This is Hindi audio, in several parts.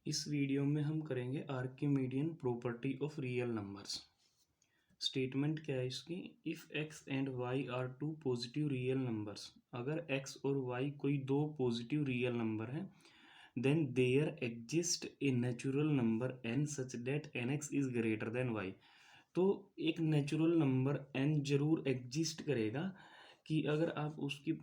इस वीडियो में हम करेंगे Archimedean property of real numbers. Statement क्या है इसकी? If x and y are two positive real numbers, अगर x और y कोई दो पॉजिटिव रियल नंबर हैं, then there exist a natural number n such that nx is greater than y। तो एक नेचुरल नंबर n जरूर एग्जिस्ट करेगा कि अगर आप उसकी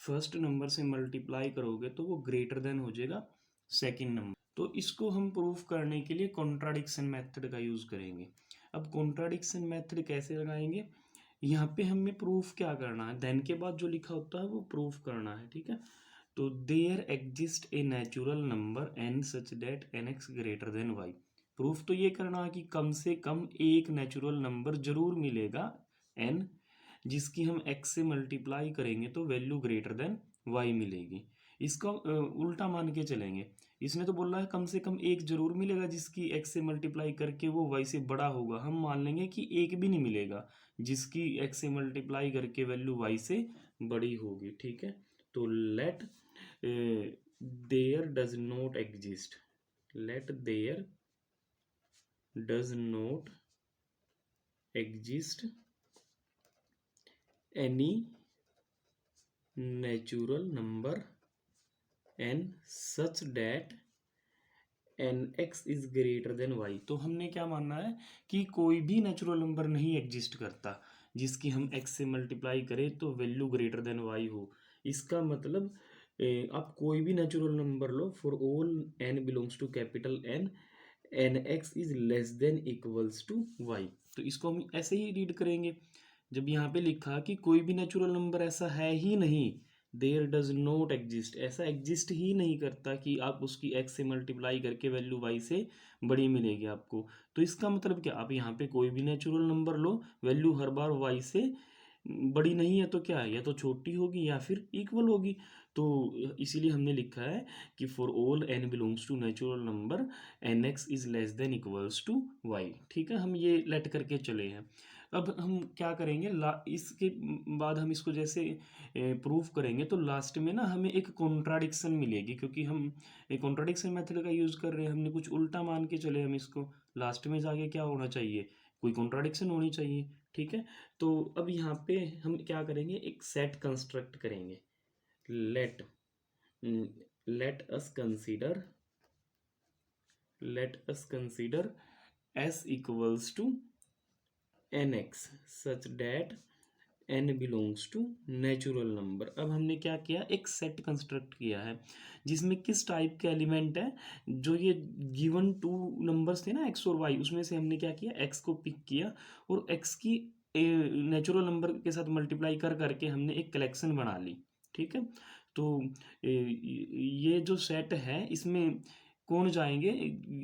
फर्स्ट नंबर से मल्टीप्लाई करोगे तो वो ग्रेटर देन हो जाएगा सेकंड नंबर। तो इसको हम प्रूफ करने के लिए कॉन्ट्राडिक्शन मेथड का यूज़ करेंगे। अब कॉन्ट्राडिक्शन मेथड कैसे लगाएंगे? यहाँ पे हमें प्रूफ क्या करना है, देन के बाद जो लिखा होता है वो प्रूफ करना है, ठीक है। तो there exist a natural number N such that N X greater than Y. Proof तो ये करना है कि कम से कम एक नेचुरल नंबर जरूर मिलेगा एन, जिसकी हम एक्स से मल्टीप्लाई करेंगे तो वैल्यू ग्रेटर देन वाई मिलेगी। इसका उल्टा मान के चलेंगे। इसने तो बोला है कम से कम एक जरूर मिलेगा जिसकी एक्स से मल्टीप्लाई करके वो वाई से बड़ा होगा। हम मान लेंगे कि एक भी नहीं मिलेगा जिसकी एक्स से मल्टीप्लाई करके वैल्यू वाई से बड़ी होगी, ठीक है। तो let there does not exist, let there does not exist any natural number N such that N X is greater than Y. तो हमने क्या मानना है कि कोई भी नेचुरल नंबर नहीं एग्जिस्ट करता जिसकी हम एक्स से मल्टीप्लाई करें तो वैल्यू ग्रेटर देन वाई हो। इसका मतलब आप कोई भी नेचुरल नंबर लो, for all N belongs to capital N, N X is less than equals to Y. तो इसको हम ऐसे ही रीड करेंगे। जब यहाँ पे लिखा कि कोई भी नेचुरल नंबर ऐसा है ही नहीं, देयर डज नॉट एग्जिस्ट, ऐसा एग्जिस्ट ही नहीं करता कि आप उसकी एक्स से मल्टीप्लाई करके वैल्यू वाई से बड़ी मिलेगी आपको। तो इसका मतलब क्या, आप यहाँ पे कोई भी नेचुरल नंबर लो, वैल्यू हर बार वाई से बड़ी नहीं है तो क्या है, या तो छोटी होगी या फिर इक्वल होगी। तो इसीलिए हमने लिखा है कि for all N belongs to natural number N X is less than equals to Y, ठीक है। हम ये लेट करके चले हैं। अब हम क्या करेंगे, इसके बाद हम इसको जैसे प्रूफ करेंगे तो लास्ट में ना हमें एक कॉन्ट्राडिक्शन मिलेगी, क्योंकि हम एक कॉन्ट्राडिक्शन मेथड का यूज़ कर रहे हैं। हमने कुछ उल्टा मान के चले, हम इसको लास्ट में जाके क्या होना चाहिए, कोई कॉन्ट्राडिक्शन होनी चाहिए, ठीक है। तो अब यहाँ पे हम क्या करेंगे, एक सेट कंस्ट्रक्ट करेंगे। Let let us consider S equals to N X such that N belongs to natural number. अब हमने क्या किया, एक सेट कंस्ट्रक्ट किया है जिसमें किस टाइप के एलिमेंट है, जो ये गिवन टू नंबर्स थे ना एक्स और वाई, उसमें से हमने क्या किया, एक्स को पिक किया और एक्स की नेचुरल नंबर के साथ मल्टीप्लाई कर करके हमने एक कलेक्शन बना ली, ठीक है। तो ये जो सेट है इसमें कौन जाएंगे,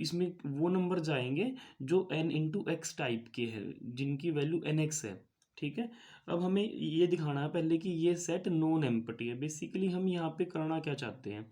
इसमें वो नंबर जाएंगे जो n इंटू एक्स टाइप के हैं, जिनकी वैल्यू एन एक्स है, ठीक है। अब हमें ये दिखाना है पहले कि ये सेट नॉन एम्प्टी है। बेसिकली हम यहाँ पे करना क्या चाहते हैं,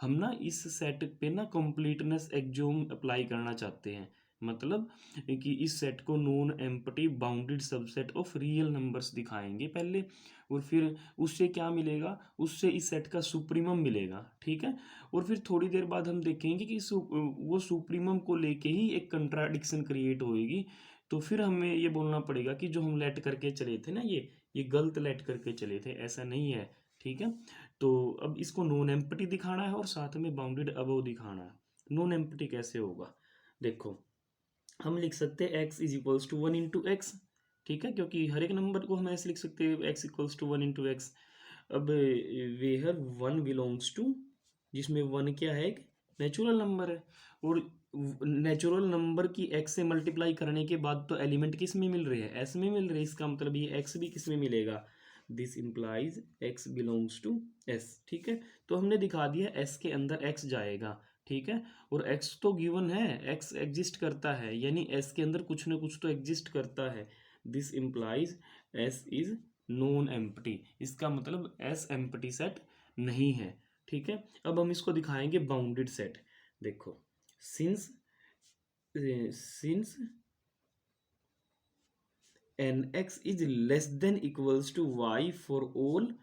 हम ना इस सेट पे ना कंप्लीटनेस एक्सियोम अप्लाई करना चाहते हैं। मतलब कि इस सेट को non empty bounded subset of real numbers दिखाएंगे पहले, और फिर उससे क्या मिलेगा, उससे इस सेट का सुप्रीमम मिलेगा, ठीक है। और फिर थोड़ी देर बाद हम देखेंगे कि वो सुप्रीमम को लेके ही एक कंट्राडिक्शन क्रिएट होएगी। तो फिर हमें ये बोलना पड़ेगा कि जो हम लेट करके चले थे ना, ये गलत लेट करके चले थे, ऐसा नहीं है, ठीक है। तो अब इसको नॉन एम्प्टी दिखाना है और साथ में बाउंडेड अबव दिखाना है। नॉन एम्प्टी कैसे होगा, देखो हम लिख सकते हैं X is equals to one into X, ठीक है, क्योंकि हर एक नंबर को हम ऐसे लिख सकते हैं X equals to one into X. अब वेयर वन बिलोंग्स टू, जिसमें वन क्या है, एक नेचुरल नंबर है, और नेचुरल नंबर की एक्स से मल्टीप्लाई करने के बाद तो एलिमेंट किस में मिल रहे हैं, एस में मिल रहे हैं। इसका मतलब ये एक्स भी किस में मिलेगा, this implies X belongs to S, ठीक है। तो हमने दिखा दिया एस के अंदर एक्स जाएगा, ठीक है। और एक्स तो गिवन है, एक्स एग्जिस्ट करता है, यानी एस के अंदर कुछ ना कुछ तो एग्जिस्ट करता है। This implies S is non empty, इसका मतलब एस एम्प्टी सेट नहीं है, ठीक है। अब हम इसको दिखाएंगे बाउंडेड सेट। देखो since N X is less than equals to Y for all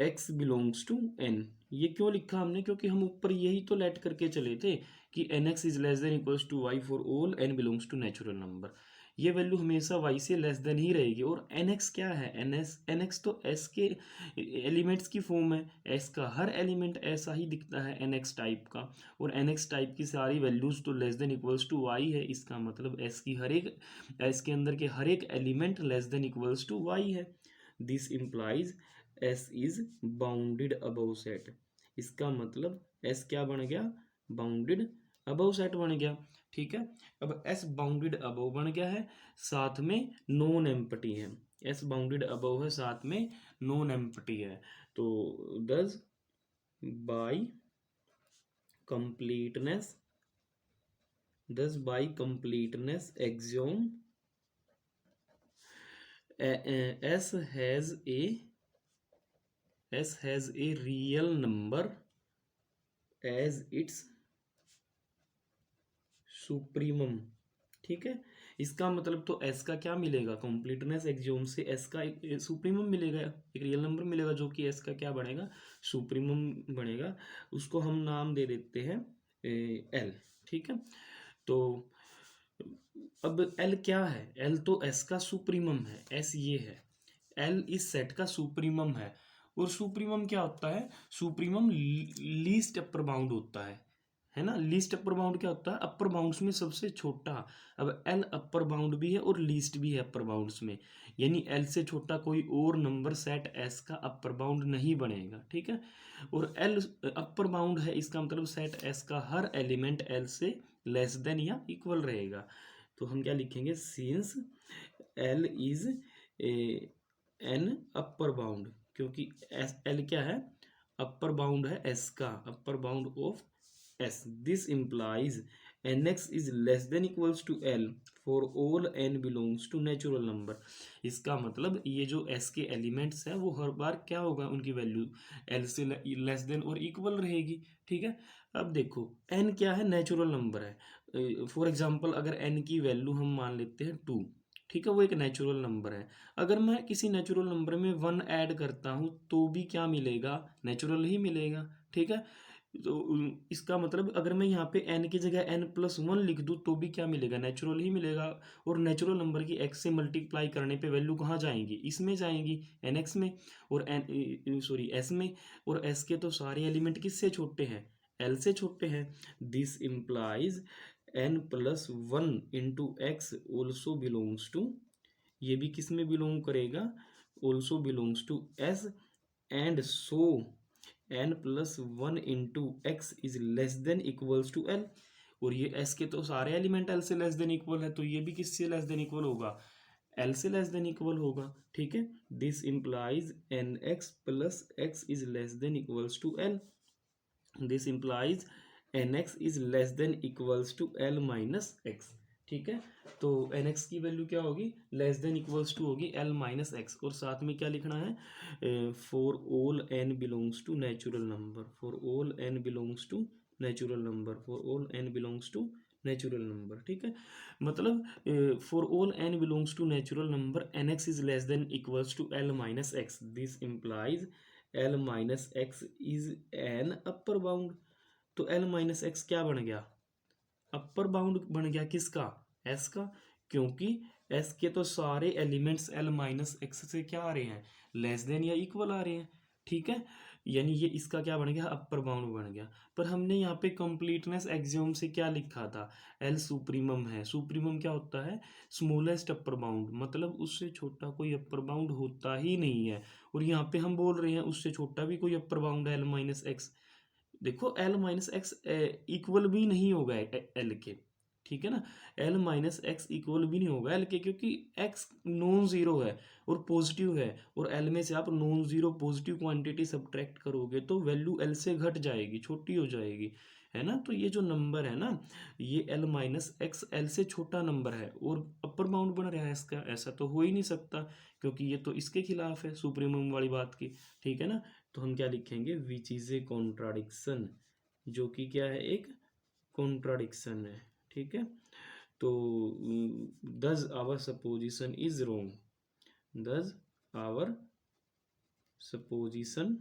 X belongs to N, ये क्यों लिखा हमने, क्योंकि हम ऊपर यही तो लेट करके चले थे कि N X is less than equals to Y for all N belongs to natural number. ये वैल्यू हमेशा वाई से लेस देन ही रहेगी। और एन एक्स क्या है, एन एक्स तो एस के एलिमेंट्स की फॉर्म है। एस का हर एलिमेंट ऐसा ही दिखता है एन एक्स टाइप का, और एन एक्स टाइप की सारी वैल्यूज तो less than equals to Y है। इसका मतलब एस की हर एक, एस के अंदर के हर एक element less than equals to Y है। This implies S is bounded above set. इसका मतलब एस क्या बन गया, बाउंडेड अबव सेट बन गया। ठीक है, अब एस बाउंडेड अबव बन गया है, साथ में नॉन एम्प्टी है। एस बाउंडेड अबव है, साथ में नॉन एम्प्टी है। तो thus by completeness, thus by completeness axiom s has a real number as its supremum. ठीक है, इसका मतलब तो s का क्या मिलेगा, कंप्लीटनेस एक्सियोम से s का एक सुप्रीमम मिलेगा, एक रियल नंबर मिलेगा जो कि s का क्या बनेगा, सुप्रीमम बनेगा। उसको हम नाम दे देते हैं l। ठीक है, तो अब l क्या है, l तो s का सुप्रीमम है, s ये है, l इस सेट का सुप्रीमम है। और सुप्रीमम क्या होता है, सुप्रीमम लीस्ट अपर बाउंड होता है ना। लीस्ट अपर बाउंड क्या होता है, अपर बाउंड्स में सबसे छोटा। अब l अपर बाउंड भी है और लीस्ट भी है अपर बाउंड्स में, यानी l से छोटा कोई और नंबर सेट s का अपर बाउंड नहीं बनेगा। ठीक है, और l अपर बाउंड है, इसका मतलब सेट s का हर एलिमेंट l से लेस देन या इक्वल रहेगा। तो हम क्या लिखेंगे, since l is an upper bound, क्योंकि एस एल क्या है, अपर बाउंड है एस का, upper bound of S. This implies N X is less than equals to L for all N belongs to natural number. इसका मतलब ये जो एस के एलिमेंट्स हैं वो हर बार क्या होगा, उनकी वैल्यू एल से लेस देन और इक्वल रहेगी। ठीक है, अब देखो एन क्या है, नेचुरल नंबर है। फॉर एग्जाम्पल अगर एन की वैल्यू हम मान लेते हैं 2, ठीक है, वो एक नेचुरल नंबर है। अगर मैं किसी नेचुरल नंबर में 1 ऐड करता हूँ तो भी क्या मिलेगा, नेचुरल ही मिलेगा। ठीक है, तो इसका मतलब अगर मैं यहाँ पे n की जगह n+1 लिख दूँ तो भी क्या मिलेगा, नेचुरल ही मिलेगा। और नेचुरल नंबर की x से मल्टीप्लाई करने पे वैल्यू कहाँ जाएंगी, इसमें जाएंगी, nx में, और s में। और s के तो सारे एलिमेंट किससे छोटे हैं, l से छोटे हैं। This implies n+1 into X also belongs to, ये भी किस में बिलोंग करेगा, also belongs to S. And so n+1 into X is less than equals to L. और ये एस के तो सारे एलिमेंट एल से लेस देन इक्वल है, तो ये भी किससे लेस देन इक्वल होगा, एल से लेस देन इक्वल होगा। ठीक है, this implies N X plus X is less than equals to L. This implies N X is less than equals to L minus X. ठीक है, तो एन एक्स की वैल्यू क्या होगी, लेस देन इक्वल्स टू होगी एल माइनस एक्स। और साथ में क्या लिखना है, for all N belongs to natural number, for all N belongs to natural number, for all N belongs to natural number. ठीक है, मतलब for all N belongs to natural number N X is less than equals to L minus X. This implies L minus X is an upper bound. तो एल माइनस एक्स क्या बन गया, अपर बाउंड बन गया, किसका, एस का, क्योंकि एस के तो सारे एलिमेंट्स एल माइनस एक्स से क्या आ रहे हैं, लेस देन या इक्वल आ रहे हैं। ठीक है, यानी ये इसका क्या बन गया, अपर बाउंड बन गया। पर हमने यहाँ पे कंप्लीटनेस एक्सियोम से क्या लिखा था, एल सुप्रीमम है। सुप्रीमम क्या होता है, स्मॉलेस्ट अपर बाउंड, मतलब उससे छोटा कोई अपर बाउंड होता ही नहीं है। और यहाँ पे हम बोल रहे हैं उससे छोटा भी कोई अपर बाउंड है एल माइनस एक्स। देखो एल माइनस एक्स इक्वल भी नहीं होगा एल के, ठीक है ना, एल माइनस एक्स इक्वल भी नहीं होगा एल के, क्योंकि एक्स नॉन जीरो है और पॉजिटिव है। और एल में से आप non zero positive quantity subtract करोगे तो वैल्यू एल से घट जाएगी, छोटी हो जाएगी, है ना। तो ये जो नंबर है ना, ये एल माइनस एक्स एल से छोटा नंबर है और अपर बाउंड बन रहा है इसका, ऐसा तो हो ही नहीं सकता, क्योंकि ये तो इसके खिलाफ है सुप्रीमम वाली बात की। ठीक है ना, तो हम क्या लिखेंगे, विच इज ए कॉन्ट्राडिक्शन, जो कि क्या है, एक कॉन्ट्राडिक्शन है। ठीक है, तो दस आवर सपोजिशन इज रोंग, दस आवर सपोजिशन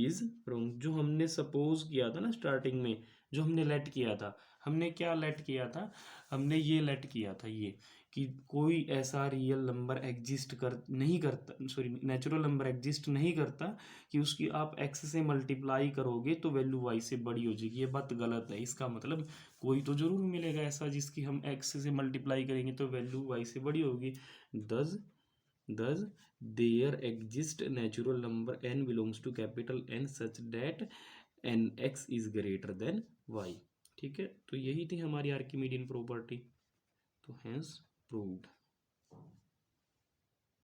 इज रॉन्ग। जो हमने सपोज किया था ना स्टार्टिंग में, जो हमने लेट किया था, हमने क्या लेट किया था, हमने ये लेट किया था ये कि कोई ऐसा रियल नंबर एग्जिस्ट कर नहीं करता, सॉरी नेचुरल नंबर एग्जिस्ट नहीं करता कि उसकी आप एक्स से मल्टीप्लाई करोगे तो वैल्यू वाई से बड़ी हो जाएगी। ये बात गलत है। इसका मतलब कोई तो जरूर मिलेगा ऐसा जिसकी हम एक्स से मल्टीप्लाई करेंगे तो वैल्यू वाई से बड़ी होगी। Thus there exist natural number n belongs to capital N such that N X is greater than Y. ठीक है, तो यही थी हमारी आर्किमिडियन प्रॉपर्टी, तो हैंस प्रूव्ड।